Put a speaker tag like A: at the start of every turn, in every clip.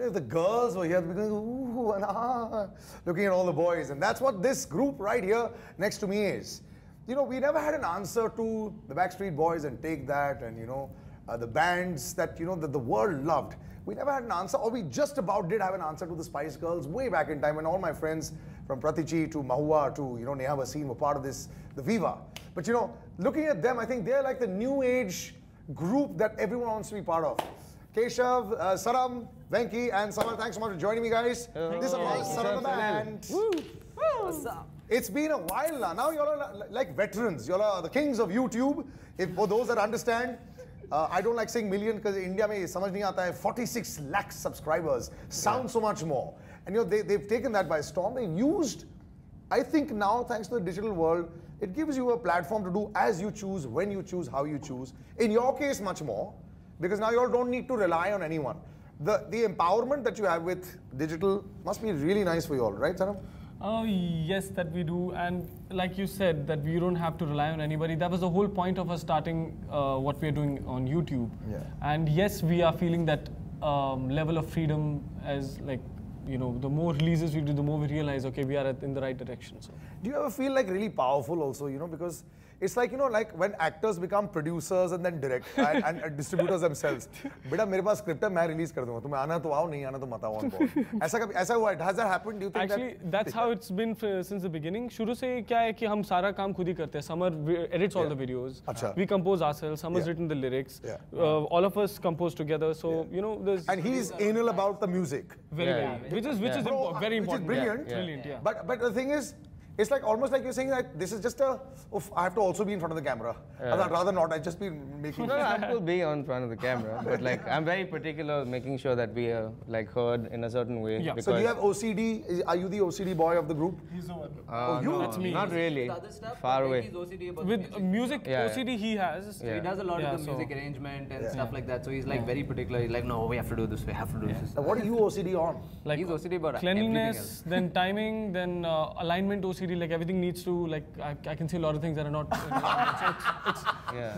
A: if the girls were here, they'd be going, ooh, and ah, looking at all the boys. And that's what this group right here next to me is. You know, we never had an answer to the Backstreet Boys and Take That and, you know, the bands that, you know, that the world loved. We never had an answer, or we just about did have an answer to the Spice Girls way back in time when all my friends from Pratichi to Mahua to, you know, Neha Bhasin were part of this, the Viva. But, you know, looking at them, I think they're like the new age group that everyone wants to be part of. Keshav, Sanam, Venki, and Samar, thanks so much for joining me, guys. This is Sanam the band. Woo. What's up? It's been a while now. Now you're like veterans. You're the kings of YouTube. For those that understand, I don't like saying million because in India mein samajh nahi aata hai. 46 lakh subscribers sound so much more. And you know they've taken that by storm. They've used, I think now thanks to the digital world, it gives you a platform to do as you choose, when you choose, how you choose. In your case, much more, because now you all don't need to rely on anyone. The empowerment that you have with digital must be really nice for you all, right, Sanam?
B: Yes, that we do, and like you said, that we don't have to rely on anybody. That was the whole point of us starting what we are doing on YouTube. Yeah. And yes, we are feeling that level of freedom as, like, you know, the more releases we do, the more we realize, okay, we are in the right direction. So,
A: do you ever feel like really powerful also, you know, because it's like, you know, like when actors become producers and then direct and distributors themselves. Beta, मेरे पास script है, मैं release कर दूँगा. तुम्हें आना तो आओ, नहीं आना तो मत आओ उनको. ऐसा हुआ? Has that happened? Do you think
B: actually that's how it's been since the beginning. शुरू से क्या है कि हम सारा काम खुद ही करते हैं. Summer edits all the videos. We compose ourselves. Summer's written the lyrics. All of us compose together. So you know, there's.
A: And he's anal about the music.
B: Very. Which is very important.
A: Which is brilliant.
B: Brilliant. Yeah.
A: But the thing is, it's like almost like you're saying that this is just a, I have to also be in front of the camera. I'd rather not, I'd just be making...
C: No, I will be on front of the camera, but like I'm very particular making sure that we are like heard in a certain way.
A: Yeah. So do you have OCD? Are you the OCD boy of the group?
D: He's the one.
A: You?
B: That's me.
C: Not really. Far away.
B: With music, OCD he has.
E: He does a lot of the music arrangement and stuff like that. So he's like very particular. He's like, no, we have to do this. We have to do this.
A: What are you OCD on?
E: Like he's OCD about
B: cleanliness, then timing, then alignment OCD. Like everything needs to, like, I can see a lot of things that are not.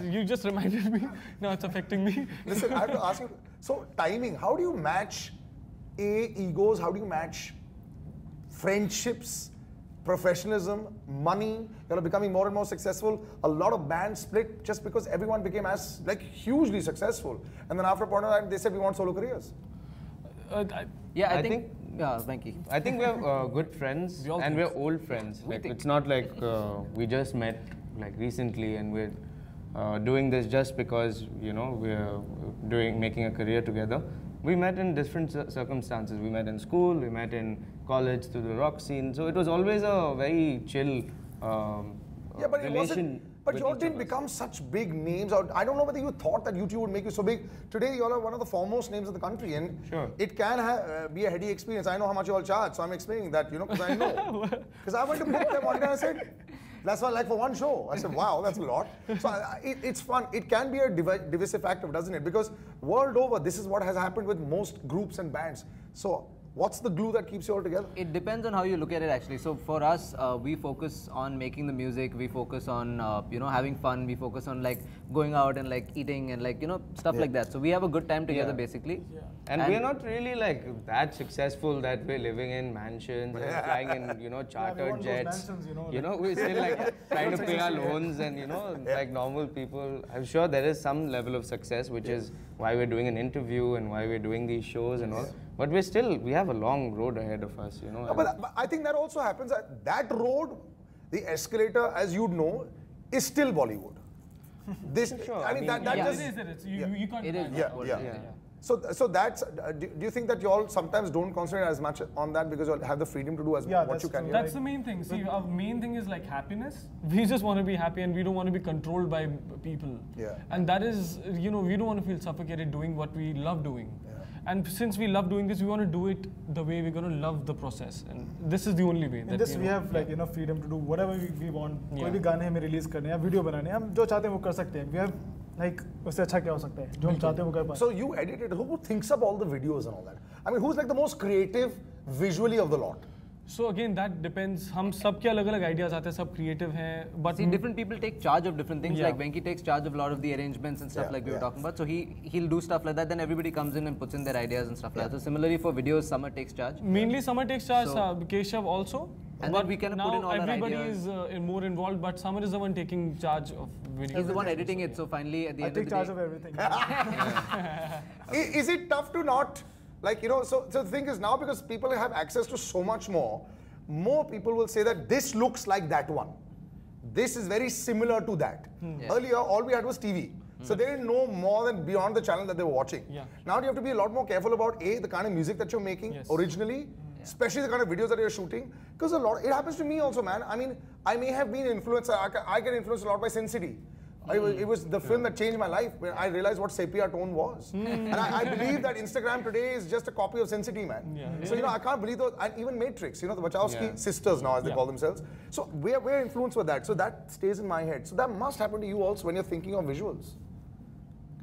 B: You just reminded me. Now it's affecting me.
A: Listen, I have to ask you. So timing. How do you match egos? How do you match friendships, professionalism, money? You're becoming more and more successful. A lot of bands split just because everyone became as hugely successful, and then after a point of time, they said we want solo careers.
E: I think. Yeah, Venki.
C: I think we're good friends and we're old friends. Like it's not like we just met like recently and we're doing this just because, you know, we're making a career together. We met in different circumstances. We met in school, we met in college through the rock scene. So it was always a very chill
A: but relation. It wasn't. But you all didn't become such big names. I don't know whether you thought that YouTube would make you so big. Today, you all are one of the foremost names in the country, and it can be a heady experience. I know how much you all charge, so I'm explaining that, you know, because I know. Because I went to book them one day and I said, that's what, like for one show. I said, wow, that's a lot. So it's fun. It can be a divisive factor, doesn't it? Because world over, this is what has happened with most groups and bands. So what's the glue that keeps you all together?
E: It depends on how you look at it, actually. So for us, we focus on making the music. We focus on you know, having fun. We focus on like going out and like eating and like, you know, stuff like that. So we have a good time together, basically.
C: And we're not really like that successful that we're living in mansions and flying in, you know, chartered jets. Mansions, you know, we're still like trying to pay our loans and, you know, like normal people. I'm sure there is some level of success, which is why we're doing an interview and why we're doing these shows and all. But we have a long road ahead of us, you know.
A: But I think that also happens. That road, the escalator, as you'd know, is still Bollywood. This, I mean, that just...
B: You can't...
E: It is.
A: So that's, do you think that you all sometimes don't concentrate as much on that because you have the freedom to do as what you can?
B: That's the main thing. See, our main thing is like happiness. We just want to be happy and we don't want to be controlled by people. And that is, you know, we don't want to feel suffocated doing what we love doing. And since we love doing this, we want to do it the way we're going to love the process. And this is the only way.
D: In this, we have like enough freedom to do whatever we want. कोई भी गाने हमें release करने या video बनाने, हम जो चाहते हैं वो कर सकते हैं. We have like उससे अच्छा क्या हो सकता है? जो हम चाहते हैं वो कर पाएं.
A: So you edited. Who thinks up all the videos and all that? I mean, who's like the most creative visually of the lot?
B: So again, that depends. हम सबके अलग-अलग ideas आते हैं, सब creative हैं, but
E: see, different people take charge of different things.
B: Yeah.
E: Like Venki takes charge of a lot of the arrangements and stuff like we were talking about. So he'll do stuff like that. Then everybody comes in and puts in their ideas and stuff like that. So similarly for videos, Summer takes charge.
B: Mainly Summer takes charge. Keshav also.
E: And
B: but
E: then we kind of
B: now
E: put in all our
B: everybody
E: ideas.
B: is more involved, but Summer is the one taking charge of videos.
E: He's the one editing it. So finally, at the
D: I
E: end of
D: take
E: the
D: charge
E: day,
D: of everything.
A: Is it tough to not, like, you know, so the thing is now because people have access to so much more people will say that this looks like that one. This is very similar to that.
E: Yeah.
A: Earlier, all we had was TV. So they didn't know more than beyond the channel that they were watching.
B: Yeah.
A: Now you have to be a lot more careful about the kind of music that you're making originally, especially the kind of videos that you're shooting. Because it happens to me also, man. I mean, I may have been influenced, I get influenced a lot by Sin City. It was the film that changed my life when I realized what sepia tone was. And I believe that Instagram today is just a copy of Sin City, man. So, you know, I can't believe those, and even Matrix, you know, the Wachowski sisters now, as they call themselves. So we're influenced with that. So that stays in my head. So that must happen to you also when you're thinking of visuals.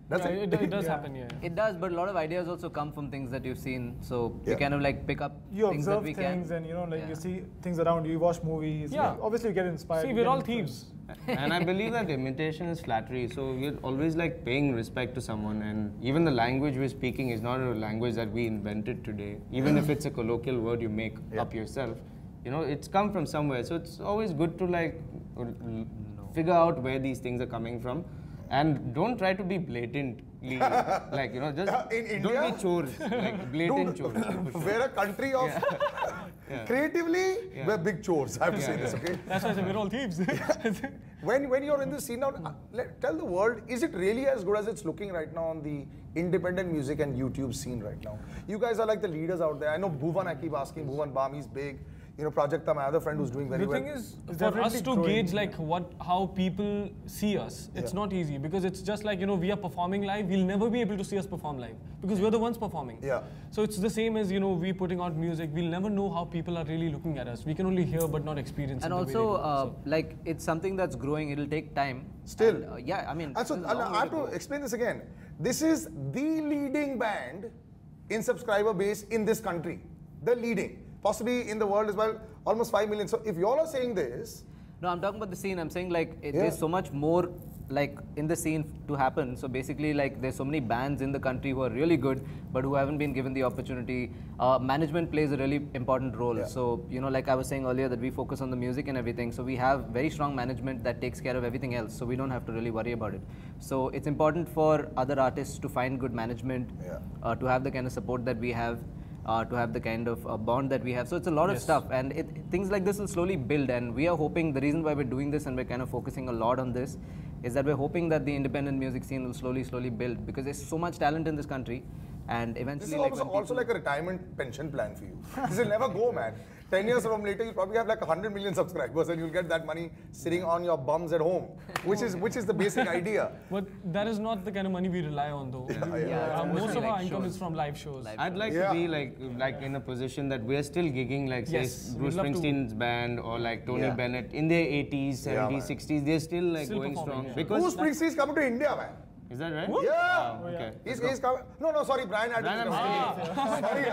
A: That's
B: It does happen, yeah.
E: it does. But a lot of ideas also come from things that you've seen. So you kind of like pick up
D: You
E: things that
D: observe
E: we
D: things
E: can.
D: and, you know, like you see things around you, you watch movies.
B: Yeah.
D: Like, obviously you get inspired.
B: See,
D: you
B: we're
D: get
B: all
D: influenced.
B: thieves.
C: And I believe that imitation is flattery. So we're always like paying respect to someone, and even the language we're speaking is not a language that we invented today. Even if it's a colloquial word you make up yourself, you know, it's come from somewhere. So it's always good to like figure out where these things are coming from, and don't try to be blatantly like, you know, just
A: in India?
C: don't be chores, like blatant chores.
A: We're a country of creatively, we're big chores. I have to say this, okay?
B: That's why I said we're all thieves.
A: When you're in this scene now, tell the world, is it really as good as it's looking right now on the independent music and YouTube scene right now? You guys are like the leaders out there. I know Bhuvan, I keep asking, Bhuvan Bami's big. You know, Prajakta, my other friend who's doing very
B: The
A: well.
B: thing is,
D: It's
B: for us
D: definitely
B: to
D: growing.
B: gauge like how people see us, it's not easy because it's just like, you know, we are performing live, we'll never be able to see us perform live because we're the ones performing.
A: Yeah.
B: So it's the same as, you know, we putting out music, we'll never know how people are really looking at us. We can only hear but not experience
E: And
B: it the way they do.
E: also, like, it's something that's growing. It'll take time.
A: Still.
E: And, yeah, I mean.
A: And so
E: it's a long
A: I
E: way
A: have
E: to
A: to
E: go.
A: explain this again. This is the leading band in subscriber base in this country. The leading. Possibly in the world as well, almost 5 million. So if you all are saying this.
E: No, I'm talking about the scene. I'm saying like there's so much more like in the scene to happen. So basically like there's so many bands in the country who are really good but who haven't been given the opportunity. Management plays a really important role.
A: Yeah.
E: So, you know, like I was saying earlier that we focus on the music and everything. So we have very strong management that takes care of everything else. So we don't have to really worry about it. So it's important for other artists to find good management, to have the kind of support that we have. To have the kind of bond that we have. So it's a lot of stuff, and things like this will slowly build, and we are hoping, the reason why we're doing this and we're kind of focusing a lot on this is that we're hoping that the independent music scene will slowly build, because there's so much talent in this country, and eventually
A: This is
E: like
A: also like a retirement pension plan for you. This will never go, man. 10 years from later, you'll probably have like 100 million subscribers and you'll get that money sitting on your bums at home, which is the basic idea.
B: But that is not the kind of money we rely on though. Most of our income is from live shows.
C: I'd like to be like in a position that we're still gigging like say Bruce Springsteen's band or like Tony Bennett in their 80s, 70s, 60s. They're still like going strong. Because
A: Bruce Springsteen's coming to India, man.
C: is that right?
A: Yeah.
C: Okay.
A: He's coming. No, sorry, Brian Adams. Sorry.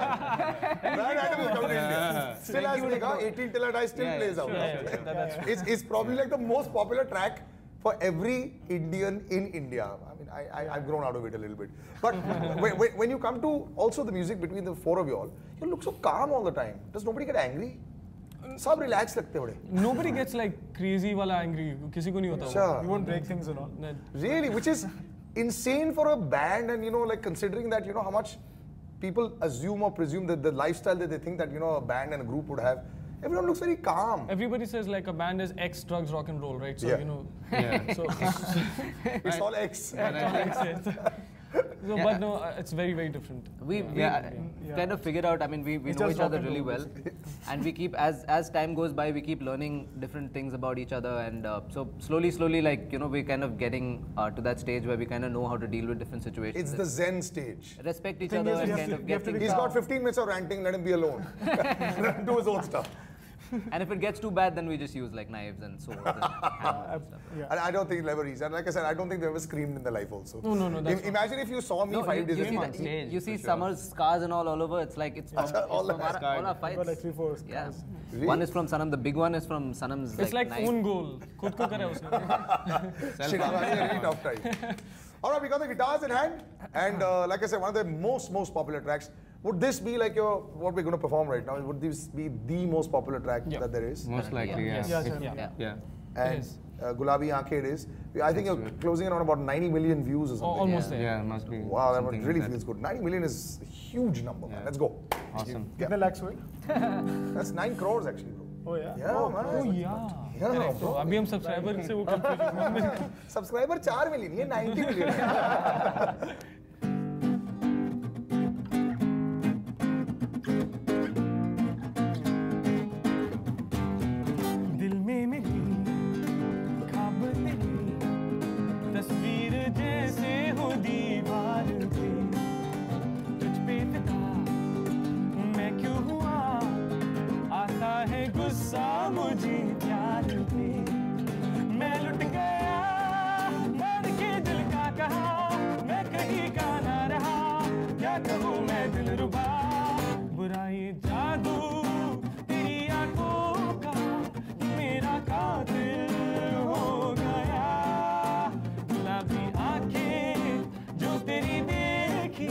A: Brian Adams is coming to India. Still has big, 18 Till I Die still plays out. It's probably like the most popular track for every Indian in India. I mean, I've grown out of it a little bit. But when you come to also the music between the four of you all, you look so calm all the time. Does nobody get angry? सब relax लगते बड़े.
B: Nobody gets like crazy wala angry. किसी को नहीं होता.
A: अच्छा.
D: You won't break things and all.
A: Really, which is insane for a band, and you know, like considering that, you know, how much people assume or presume that the lifestyle that they think that, you know, a band and a group would have. Everyone looks very calm.
B: Everybody says like a band is X drugs rock and roll, right? So you know. So
A: It's all X.
B: So, but no, it's very, very different.
E: we kind of figured out, I mean, we know each other really well, and we keep, as time goes by, we keep learning different things about each other, and so slowly, like, you know, we're kind of getting to that stage where we kind of know how to deal with different situations.
A: It's the Zen stage.
E: Respect each
D: Thing
E: other
D: is,
E: and
D: you
E: kind
D: have
E: of
D: to
E: get
D: be
E: things.
A: He's got 15 minutes of ranting, let him be alone. Let him do his own stuff.
E: And if it gets too bad, then we just use like knives and swords and hammers and stuff.
A: And I don't think it'll ever reach. And like I said, I don't think they ever screamed in their life also.
B: No.
A: Imagine if you saw me
E: No,
A: 5 days ago.
E: you see Samar's scars and all over. It's like it's from,
A: all
E: all our fights.
D: Got like 3-4 scars.
E: Yeah.
A: Really?
E: One is from Sanam. The big one is from Sanam's.
B: It's like
E: knife.
B: own goal. खुद को करे उसने.
A: Shit, I'm having a really tough time. All right, we got the guitars in hand. And like I said, one of the most popular tracks. Would this be like what we're going to perform right now? Would this be the most popular track that there is?
C: Most likely, yeah.
B: Yeah.
A: And Gulabi Aankhein it is. I think you're closing in on about 90 million views or something.
B: Almost there.
C: Yeah, it must be.
A: Wow, that really feels good. 90 million is a huge number, man. Let's go.
C: Awesome.
D: Kitne lakhs हुए?
A: That's 9 crores actually, bro.
D: Oh yeah.
A: Yeah, man.
B: Oh yeah.
A: Yeah,
B: तो अभी हम subscriber से वो confusion
A: Subscriber 4 million, ये 90 million है.
B: दिल में मिली ख्वाब तेरी तस्वीर जैसे हो दीवार पे तुझ पे फिदा मैं क्यों हुआ आता है गुस्सा मुझे प्यार पे मैं लुट गया मर के दिल का कहा मैं कहीं का ना रहा क्या कहूँ मैं दिल रुबा बुरा ये जादू तेरी आंखों का मेरा कातिल हो गया गुलाबी आंखें जो तेरी देखी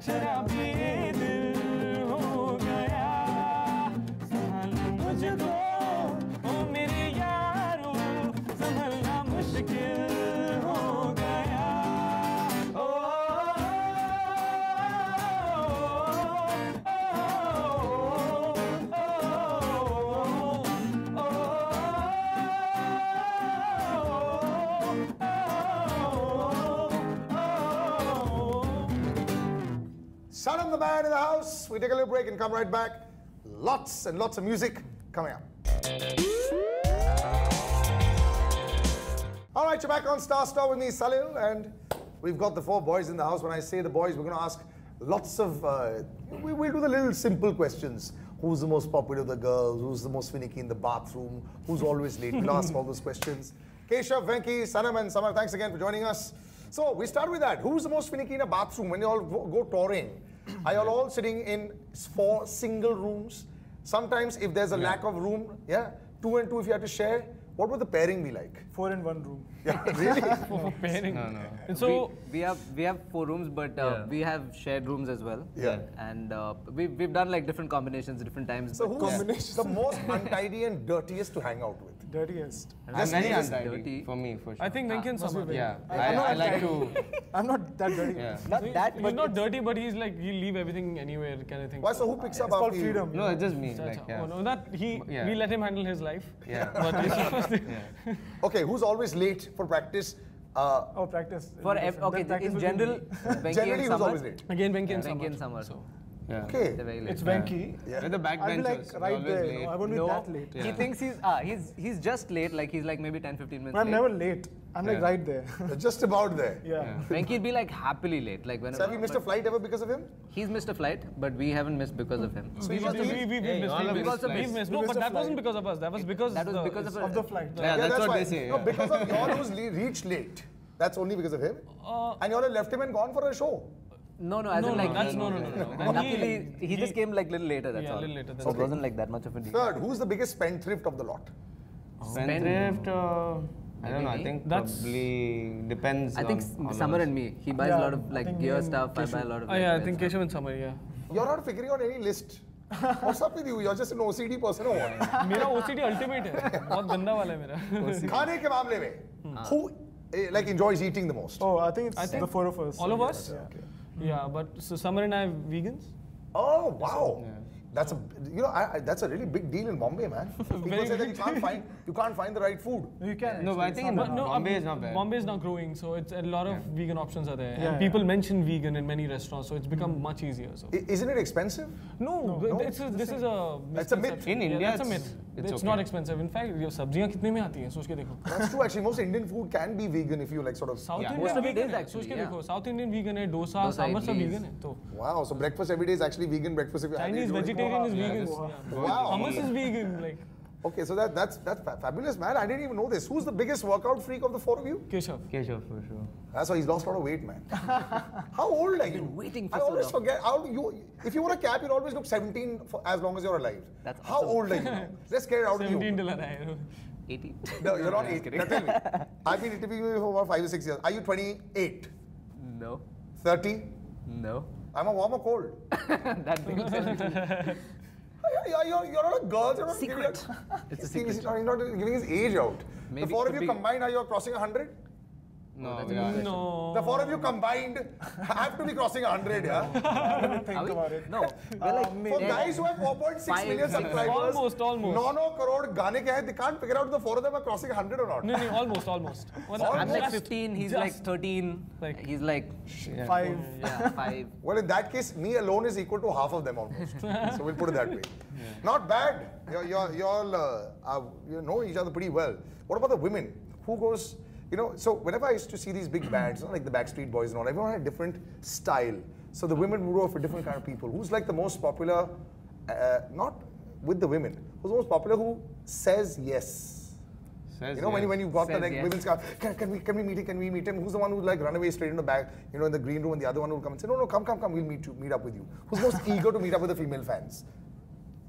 B: शराबी दिल हो गया संभालो मुझको ओ मेरे यारो संभलना मुश्किल हो गया ओ
A: Sanam the band in the house. We take a little break and come right back. Lots and lots of music coming up. All right, you're back on Star Stop with me, Salil, and we've got the 4 boys in the house. When I say the boys, we're going to ask lots of, we'll do the little simple questions. Who's the most popular of the girls? Who's the most finicky in the bathroom? Who's always late? We'll ask all those questions. Keshav, Venki, Sanam and Samar, thanks again for joining us. So we start with that. Who's the most finicky in a bathroom when you all go touring? Are you all sitting in 4 single rooms? Sometimes if there's a lack of room, 2 and 2 if you had to share, what would the pairing be like?
D: 4 in 1 room.
A: Yeah, really?
B: for pairing.
C: No.
B: And so
E: we have 4 rooms, but we have shared rooms as well.
A: Yeah.
E: And we've done like different combinations, different times.
A: So who's the most untidy and dirtiest to hang out with?
D: Dirtiest.
C: I'm very
E: just
C: untidy
E: dirty.
C: for me, for sure.
B: I think Venki and Samar.
C: Yeah,
D: I'm not
C: I like to.
D: I'm not that dirty.
C: Yeah.
D: Not that,
B: He's
D: but
B: not dirty, but he's like he'll leave everything anywhere kind of thing.
A: Why? So who picks up
D: it's called
A: after you?
D: freedom.
C: No, it's just me.
B: Acha,
C: Like,
B: acha.
C: yeah.
B: Oh, no, that
C: Yeah.
B: we let him handle his life.
C: Yeah.
B: But
A: Okay, who's always late for practice?
D: Oh, practice.
E: For
D: Different.
E: okay,
D: Then practice
E: in
D: will be
E: general,
D: me.
E: Venki
A: Generally,
E: and
A: who's
E: Samar.
A: always late?
B: again, Venki and
E: Venki
B: Samar.
E: and Samar.
B: So,
C: Yeah.
A: Okay.
E: They're very late.
D: It's Venki.
C: We're the
D: I'll be
C: backbenchers.
D: like
C: We're
D: right
C: always
D: there.
C: late.
D: No, I won't be
E: No,
D: that late.
E: he thinks he's just late. Like he's like maybe 10-15 minutes
D: But I'm
E: late.
D: never late. I'm like
C: Yeah.
D: right there.
A: Just about there.
D: Yeah.
E: Venki'd be like happily late. Like when
A: So have you missed a flight ever because of him?
E: he's missed a flight, but we haven't missed because of him.
A: So
B: we
A: you must
B: missed.
C: Hey, all of
B: We've
C: us
B: also
C: flights.
B: missed.
D: We
B: No,
D: missed
B: but
D: a
B: that wasn't
D: flight.
B: because of us. That was because
E: That was because of
D: Of the flight.
C: Yeah, that's what
A: why.
C: they say.
A: No,
C: Yeah.
A: because of y'all who's reached late. That's only because of him. And y'all have left him and gone for a show.
E: No, as
B: No,
E: in
B: no,
E: like
B: that's no.
E: And luckily, he just came like little later. That's
B: Yeah,
E: all.
B: little later than
E: So it wasn't like that much of a deal.
A: Third, who's the biggest spendthrift of the lot?
C: Spendthrift, I don't know. I
E: me?
C: think
B: That's-
C: probably depends.
E: I think
C: on all
E: Samar
C: of us.
E: and me. He buys
D: Yeah,
E: a lot of
D: I
E: like
D: think me
E: gear
D: and
E: stuff. I
D: Keshav.
E: buy a lot of.
B: Oh yeah, I
E: like,
B: think
E: wear
B: Keshav and Samar, yeah.
A: You're not figuring out any list. What's up with you? You're just an OCD person or what?
B: मेरा OCD ultimate है. बहुत गंदा वाला है मेरा.
A: खाने के मामले में, who like enjoys eating the most?
D: Oh, I think it's the 4 of us.
B: All of us?
D: Yeah.
B: Yeah, but so Samar and I are vegans.
A: Oh wow. That's a that's a really big deal in Bombay, man. People say that you can't find the right food.
D: You can.
C: No, but I
D: actually.
C: think in
D: It's not bad.
C: Bombay is not bad.
B: Bombay is now growing, so it's a lot of vegan options are there,
D: Yeah,
B: and people mention vegan in many restaurants, so it's become much easier. So
A: Isn't it expensive?
B: no, this is a
A: It's a myth.
B: misconception.
C: In
B: Yeah,
C: India,
B: it's a myth.
C: it's
B: It's
C: okay.
B: not expensive. In fact, ये सब्जियां कितने में आती हैं? सोच के देखो.
A: That's true. Actually, most Indian food can be vegan if you like sort of.
B: South
C: Yeah.
B: Indian
E: Most of it
B: vegan
E: is
B: है.
E: actually,
B: सोच के
E: yeah.
B: देखो. South Indian vegan है, dosa,
E: Dosa,
B: सांभर सब
E: idlis.
B: vegan है. तो
A: Wow. So breakfast every day is actually vegan breakfast if you have
B: Chinese
A: it.
B: vegetarian is
C: Yeah,
B: vegan.
C: that's-
B: Yeah.
A: Wow.
B: Hummus is vegan. Like
A: Okay, so that's fabulous, man. I didn't even know this. Who's the biggest workout freak of the four of you?
B: Keshav.
C: Keshav, for sure.
A: That's why he's lost a lot of weight, man. How old are you?
E: Waiting for
A: I
E: so
A: always
E: long.
A: forget. If you wear a cap, you'll always look 17 for as long as you're alive.
E: That's
A: How
E: awesome.
A: old are you now? Let's get it out of
B: 17
A: you.
B: till I
E: 80.
A: No, you're not 8. Now tell me. I've been interviewing you for about 5 or 6 years. Are you 28?
E: No.
A: 30?
E: No.
A: I'm a warm or cold?
E: That being said,
A: You're not a girl. You're not
E: secret. It's a secret.
A: He's not giving his age out.
E: Maybe
A: The four of
E: could
A: you
E: be-
A: combined, are you crossing 100?
C: No,
B: No.
A: The four of you combined have to be crossing 100, yeah?
D: Think
E: Are we?
D: about it.
E: No. We're like
A: For guys who have 4.6 million subscribers,
B: Almost.
A: 9 crore गाने के हैं, they can't figure out if the four of them are crossing 100 or not.
B: No, almost.
E: I'm like
B: Just-
E: 15, he's
B: just-
E: like 13,
B: like-
E: he's like
D: 5.
E: yeah, 5.
A: Well, in that case, me alone is equal to half of them almost. So we'll put it that way. Not bad. You all you know each other pretty well. What about the women? Who goes? You know, so whenever I used to see these big bands, like the Backstreet Boys and all, everyone had a different style. So the women would go for different kind of people. Who's like the most popular? Not with the women. Who's the most popular? Who says yes?
C: Says
A: You know,
C: yes.
A: when you've got the
E: Says
A: like
E: yes.
A: women's car, can we meet him? Can we meet him? Who's the one who like run away straight in the back, you know, in the green room, and the other one will come and say, no, come, we'll meet up with you. Who's most eager to meet up with the female fans?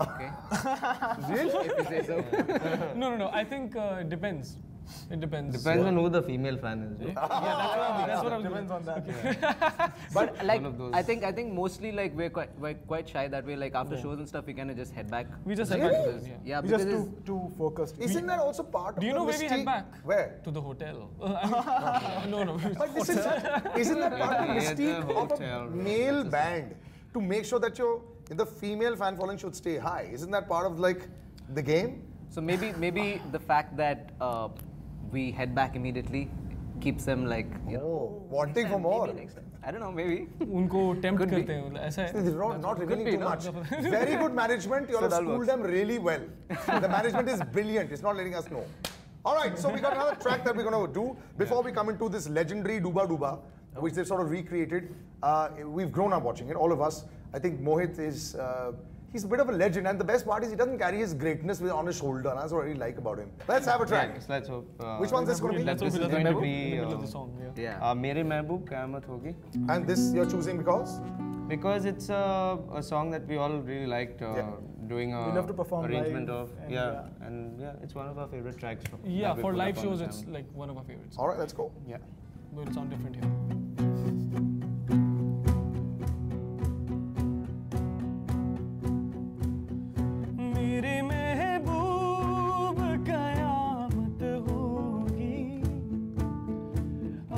E: Okay.
A: Really?
E: If you say so.
B: No. I think it depends. It depends.
C: Depends on who the female fan is. Right?
B: That's what I'm
D: Depends on that.
E: But like,
C: One of those.
E: I think mostly like we're quite shy that way. Like after shows and stuff, we kind of just head back.
B: We just
A: Really?
B: head back to this, yeah.
E: Yeah,
D: We're
E: because
D: just
E: it's,
D: too focused.
A: Isn't that also part
B: Do
A: of
B: you
A: the
B: know where we head
A: mystique?
B: back?
A: Where?
B: To the hotel. No.
A: But isn't that part of the
C: At the
A: mystique of
C: hotel,
A: a
C: right?
A: male band to make sure that the female fan following should stay high? Isn't that part of like the game?
E: so maybe the fact that we head back immediately keeps them like, you know,
A: Oh, wanting for
E: maybe
A: more.
E: next time. I don't know, maybe.
B: उनको tempt
E: Could be.
B: करते हैं ऐसा है.
A: This is not revealing too
B: no?
A: much. Very good management. You all have
E: that
A: schooled
E: works.
A: them really well. The management is brilliant. It's not letting us know. All right, so we got another track that we're going to do before we come into this legendary Duba Duba, which they've sort of recreated. We've grown up watching it, all of us. I think Mohit is. He's a bit of a legend, and the best part is he doesn't carry his greatness on his shoulder. And that's what I really like about him. Let's have a track.
C: Yes, let's hope.
A: Which one's this going to be?
B: Let's hope
C: This
B: it
C: is
B: doesn't
C: going to
B: end
C: be,
B: in the middle of the song. Yeah.
E: Yeah.
C: Mere Mehboob Qayamat Hogi.
A: And this you're choosing because?
C: Because it's a song that we all really liked doing a
D: We love to perform
C: arrangement
D: live
C: of.
D: and
C: It's one of our favorite tracks.
B: Yeah,
C: that we
B: for
C: put
B: live
C: up on
B: shows,
C: the
B: it's
C: channel.
B: like one of our favorites.
A: All right, let's go.
C: Yeah.
B: But it'll sound different here. मेरे महबूब कयामत होगी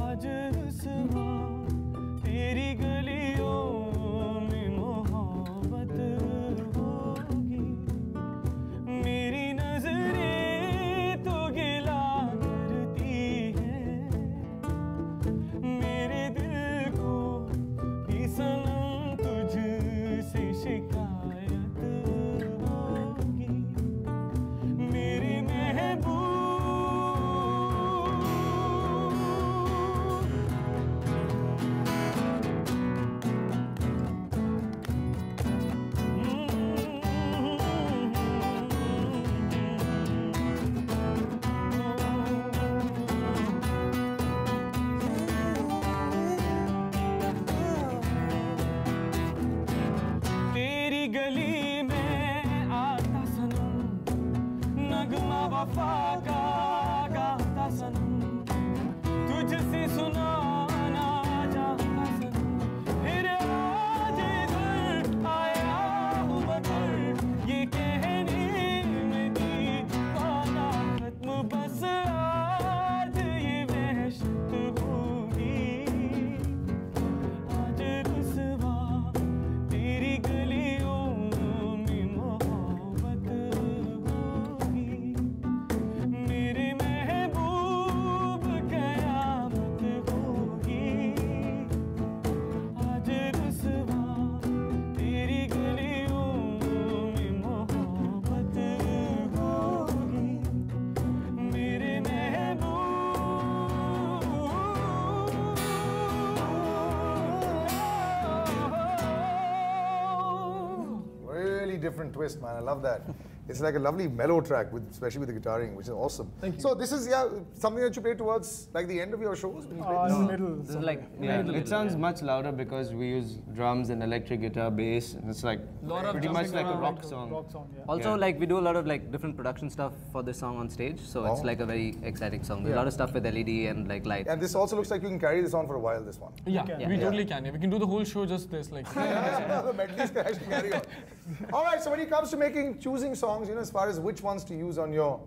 B: आज रुसवा तेरी गलियों में मोहब्बत होगी मेरी नजरें तो गिला करती हैं मेरे दिल को भी सनम तुझसे शिकायत होगी मेरे महबूब तेरी गली में आता सनम नगमा वफा का गाता सनम तुझसे सुनाना चाहता सनम फिर आज इधर आया हूँ मगर ये कहने में दी पाना खत्म बस आज ये वहशत होगी आज रुसवा तेरी गलियों में मोहब्बत होगी मेरे महबूब कयामत होगी आज रुसवा तेरी गलियों में मोहब्बत होगी मेरे महबूब
A: Really different twist, man. I love that. It's like a lovely mellow track, especially with the guitaring, which is awesome.
B: Thank you.
A: So this is something that you play towards like the end of your shows? When you play
D: In
A: this?
D: the middle.
E: This is like
C: It sounds much louder because we use drums and electric guitar, bass, and it's like pretty much like a rock song.
D: Rock song, yeah.
E: also like we do a lot of like different production stuff for this song on stage, so it's like a very exciting song. There's a lot of stuff with LED and like lights.
A: And this also looks like you can carry this on for a while, this one.
B: Yeah,
D: can.
B: we totally can. Yeah. We can do the whole show just this. Like.
A: The medleys can actually carry on. All right, so when it comes to choosing songs, as far as which ones to use on your,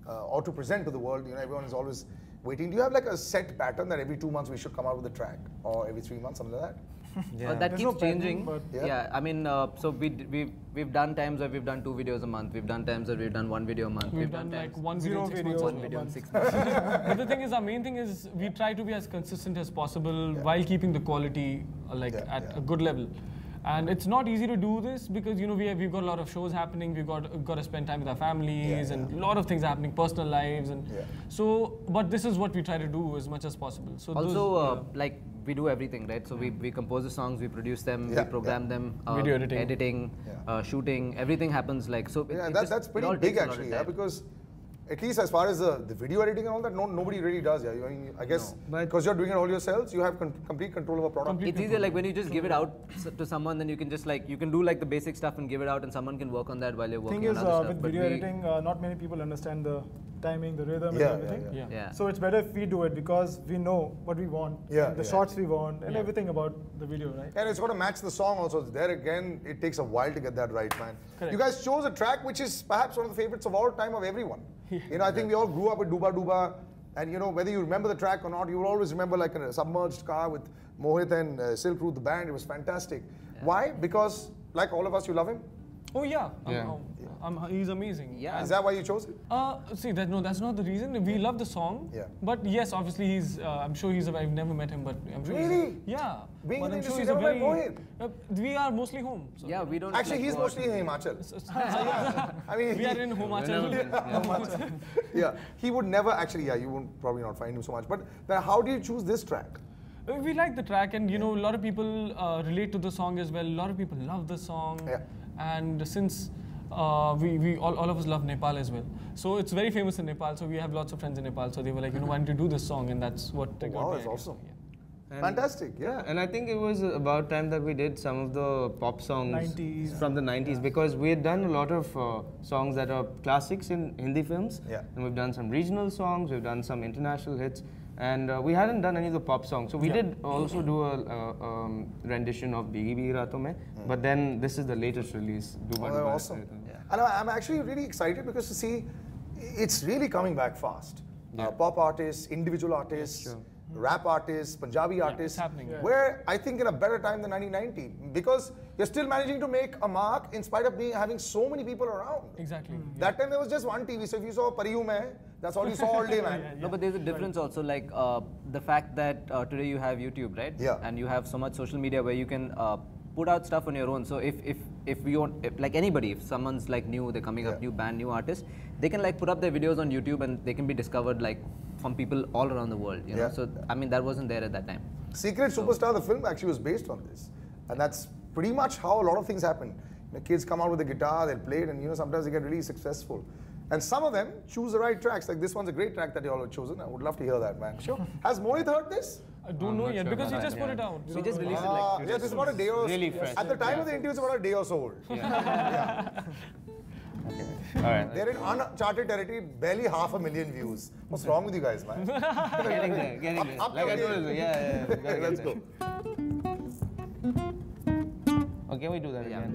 A: or to present to the world, everyone is always waiting. Do you have like a set pattern that every 2 months we should come out with a track, or every 3 months, something like that?
E: That
D: There's
E: keeps
D: no pattern,
E: changing.
D: but
E: Yeah, I mean, so we've done times where we've done 2 videos a month. We've done times where we've done 1 video a month.
B: We've done like
E: times
B: 1 video in 6 months.
E: 1 video in 6 months.
B: But the thing is, our main thing is we try to be as consistent as possible while keeping the quality at a good level. And it's not easy to do this because we've got a lot of shows happening. We've got to spend time with our families and a lot of things happening, personal lives, and so. But this is what we try to do as much as possible. So
E: also, like we do everything, right? So we compose the songs, we produce them, we program them,
B: video editing,
E: shooting, everything happens like so.
A: That's pretty big actually, because at least as far as the video editing and all that, nobody really does. Yeah, I guess because you're doing it all yourselves, you have complete control of a product.
E: It's easier like when you just give it out to someone, then you can just you can do like the basic stuff and give it out, and someone can work on that while you're working
D: thing
E: on
D: is,
E: other stuff.
D: with
E: But
D: video editing, not many people understand the timing, the rhythm, and everything.
E: Yeah.
D: So it's better if we do it because we know what we want, the shots we want, and everything about the video, right?
A: And it's got to match the song also. There again, it takes a while to get that right, man. Correct. You guys chose a track which is perhaps one of the favorites of all time of everyone. I think we all grew up with Duba Duba, and whether you remember the track or not, you will always remember like a submerged car with Mohit and Silk Route, the band. It was fantastic. Why? Because like all of us, you love him?
B: Oh yeah. He's amazing.
E: Yeah.
A: Is that why you chose it?
B: See, that's not the reason. We love the song.
A: Yeah.
B: But yes, obviously he's. I'm sure I've never met him, but I'm sure.
A: Really?
B: Yeah.
A: Being in the
B: I'm
A: industry,
B: he's
A: never
B: a
A: met
B: very.
A: Mohit?
B: We are mostly home. So.
E: Yeah, we don't.
A: Actually,
E: like,
A: he's
E: go out
A: mostly in Himachal.
B: I mean, we are in Himachal.
A: Yeah, he would never actually. Yeah, you won't probably not find him so much. But then, how do you choose this track?
B: We like the track, and a lot of people relate to the song as well. A lot of people love the song, and since we all of us love Nepal as well, so it's very famous in Nepal. So we have lots of friends in Nepal. So they were like, why don't you do this song? And that's what they got.
A: Wow, that's awesome. Fantastic, yeah.
C: And I think it was about time that we did some of the pop songs
D: 90s.
C: from the 90s because we had done a lot of songs that are classics in Hindi films.
A: Yeah.
C: And we've done some regional songs, we've done some international hits. And we hadn't done any of the pop songs. So we did also do a rendition of Bigi Bigi Raaton Mein. But then this is the latest release.
A: Awesome. And I'm actually really excited because to see it's really coming back fast. Pop artists, individual artists, rap artists, Punjabi artists,
B: it's happening.
A: where I think in a better time than 1990 because you're still managing to make a mark in spite of having so many people around.
B: Exactly.
A: That time there was just one TV, so if you saw Pariyu Mein, that's all you saw all day, man.
E: No, but there's a difference also, like the fact that today you have YouTube, right?
A: Yeah.
E: And you have so much social media where you can put out stuff on your own. So if we want, like anybody, if someone's like new, they're coming up, new band, new artist, they can like put up their videos on YouTube and they can be discovered like from people all around the world. You know? So I mean that wasn't there at that time.
A: Secret Superstar, the film actually was based on this, and that's pretty much how a lot of things happen. Kids come out with a guitar, they'll play it, and sometimes they get really successful. And some of them choose the right tracks. Like this one's a great track that you all have chosen. I would love to hear that, man.
B: Sure.
A: Has Mohit heard this?
B: I don't know yet because he just put it out.
E: We just released it like
A: Yes, it's about a day or so.
C: Really fresh.
A: At the time of the interview, it's about a day or so old.
C: All right.
A: They're in uncharted territory, barely 500,000 views. What's wrong with you guys, man?
C: Getting there.
A: Up
C: Like I
A: your
C: told you, yeah. we gotta get
A: Let's
C: there.
A: go.
C: Oh, can we do that again?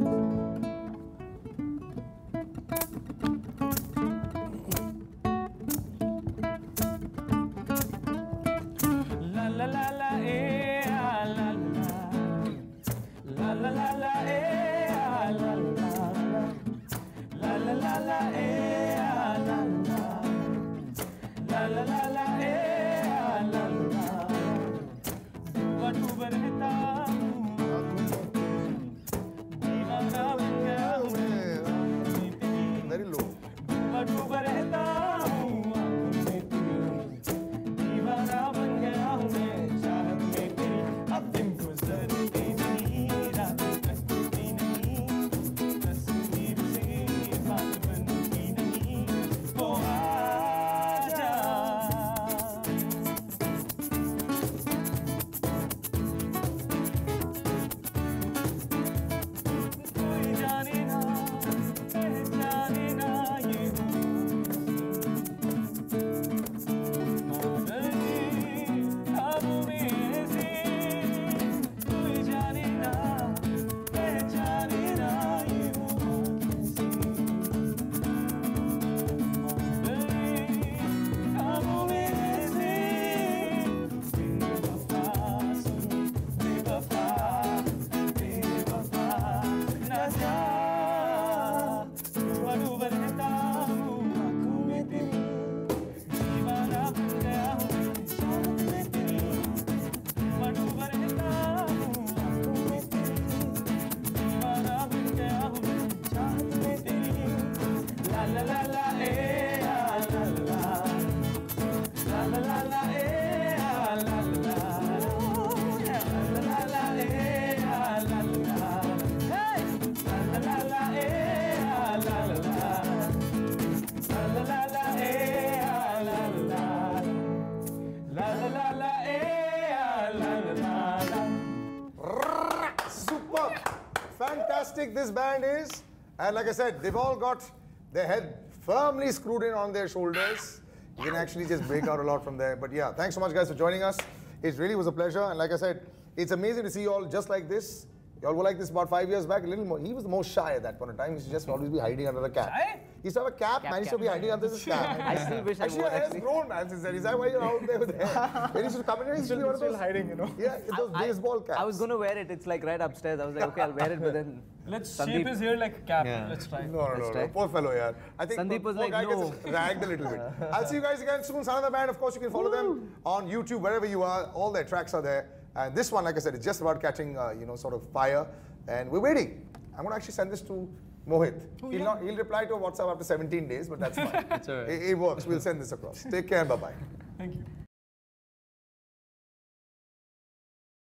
B: La la la la eh ah, la la la la la eh ah, la la la la eh ah, la la la eh ah, la duba duba रहता दीवाना बन गया
A: Very low.
B: दुबा दुबा रहता दीवाना बन गया हूँ मैं चाहत में तेरी अब दिन गुजरती नहीं रात कटती नहीं तस्वीर से बात बन
A: fantastic this band is. And like I said, they've all got their head firmly screwed in on their shoulders. You can actually just break out a lot from there. But yeah, thanks so much guys for joining us. It really was a pleasure. And like I said, it's amazing to see you all just like this. You all were like this about 5 years back, a little more. He was the most shy at that point in time. He used to just always be hiding under a cap.
B: Shy?
A: He used to have a cap, man. He used to be hiding under his cap.
E: I still wish I
A: Actually,
E: would
A: your hair's
E: actually.
A: grown, man, since then. Is that why you're out there with hair? When he used to come in here, he used to be one of
D: Still
A: those...
D: hiding, you know.
A: Yeah, those baseball caps.
E: I was gonna wear it. It's like right upstairs. I was like, okay, I'll wear it, but then
B: Let's
E: Sandeep-
B: shape his hair like a cap.
C: Yeah.
B: Let's try.
A: No. Poor fellow, yeah. I think
E: Sandeep was
A: poor
E: like,
A: guy
E: no.
A: gets ragged a little bit. I'll see you guys again soon. Sanam Band, of course, you can follow them on YouTube, wherever you are. All their tracks are there. And this one, like I said, is just about catching, sort of fire. And we're waiting. I'm going to actually send this to Mohit. He'll reply to a WhatsApp after 17 days, but that's fine.
C: It's all right.
A: It works. We'll send this across. Take care and bye-bye.
B: Thank you.